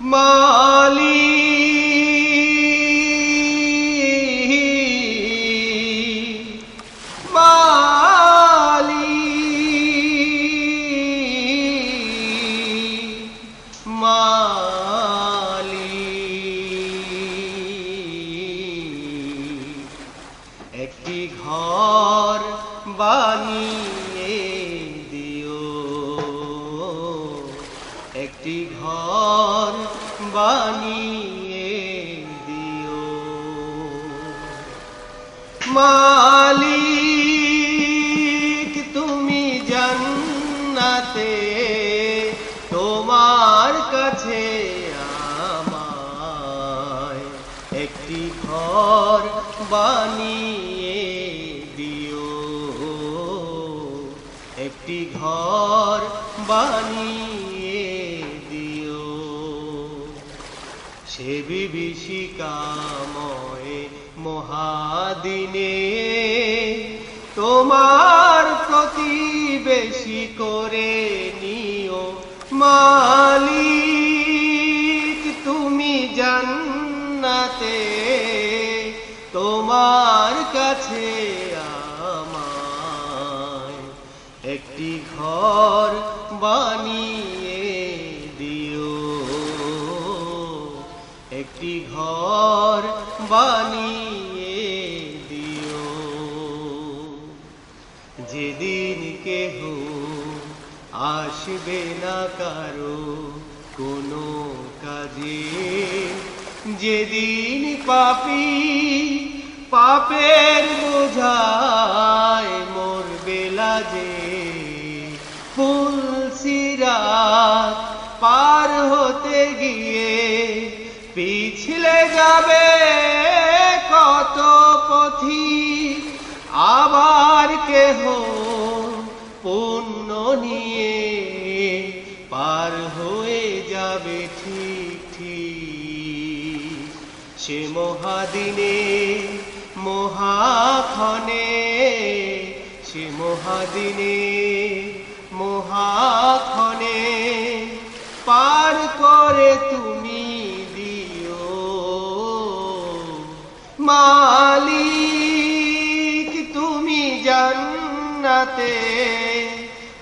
মালিক মালিক মালিক একটি ঘর বানিয়ে দিও, একটি ঘর বানিয়ে দিও। মালিক তুমি জান্নাতে, তোমার কাছে আমায় একটি ঘর বানিয়ে দিও, একটি ঘর বানিয়ে দিও। সে বিভীষিকাময় মহাদিনে তোমার প্রতিবেশী করে নিও। মালিক তুমি জান্নাতে, তোমার কাছে আমায় একটি ঘর বানিয়ে দিও, একটি ঘর বানিয়ে দিও। যেদিন কেহ আসবে না কারো কোনো কাজে, যেদিন পাপী পাপের বোঝায় মরবে লাজে, ফুলসিরাত পার হতে গিয়ে পিছলে যাবে কত পথিক, আবার কেহ পুণ্য নিয়ে পার হয়ে যাবে ঠিক ঠিক। সে মহাদিনে মহাক্ষণে, সে মহাদিনে মহাক্ষণে পার করে তুমি দিও। মালিক তুমি জান্নাতে,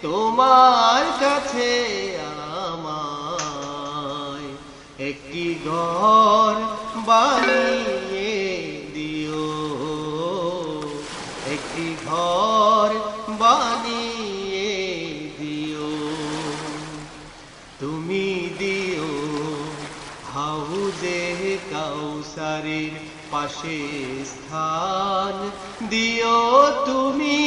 তোমার কাছে আমায় একটি ঘর বানিয়ে দিও, একটি ঘর বানিয়ে দিও। তুমি দিও হাউজে কাউসারের পাশে স্থান, দিও তুমি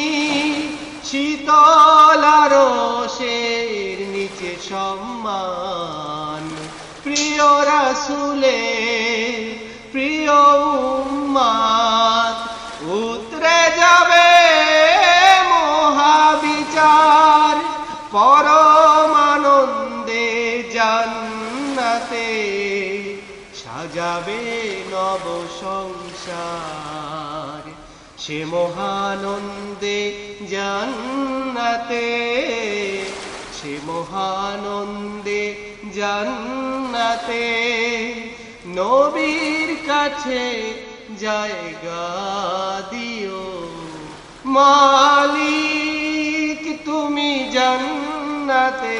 শীতল আরশের নিচে সম্মান। প্রিয় রাসূলের প্রিয় উম্মত উতরে যাবে মহাবিচার, পরম আনন্দে জান্নাতে সাজাবে নব সংসার। সে মহানন্দে জান্নাতে, সে মহানন্দে জান্নাতে নবীর কাছে জায়গা দিও। মালিক তুমি জান্নাতে,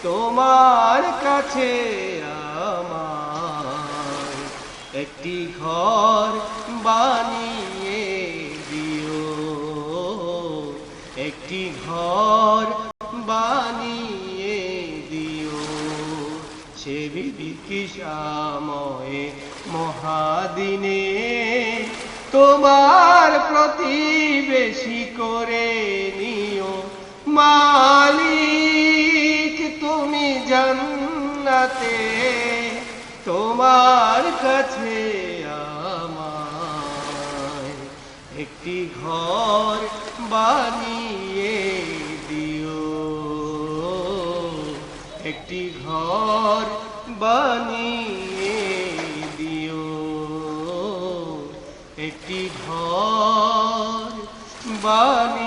তোমার কাছে আমার একটি ঘর বানিয়ে দিও, একটি ঘর বানিয়ে দিও। সে বিভীষিকাময় মহাদিনে তোমার প্রতিবেশী করে নিও। মালিক তুমি জান্নাতে, তোমার কাছে আমায় একটি ঘর বানিয়ে দিও, একটি ঘর বানিয়ে দিও, একটি ঘর বানিয়ে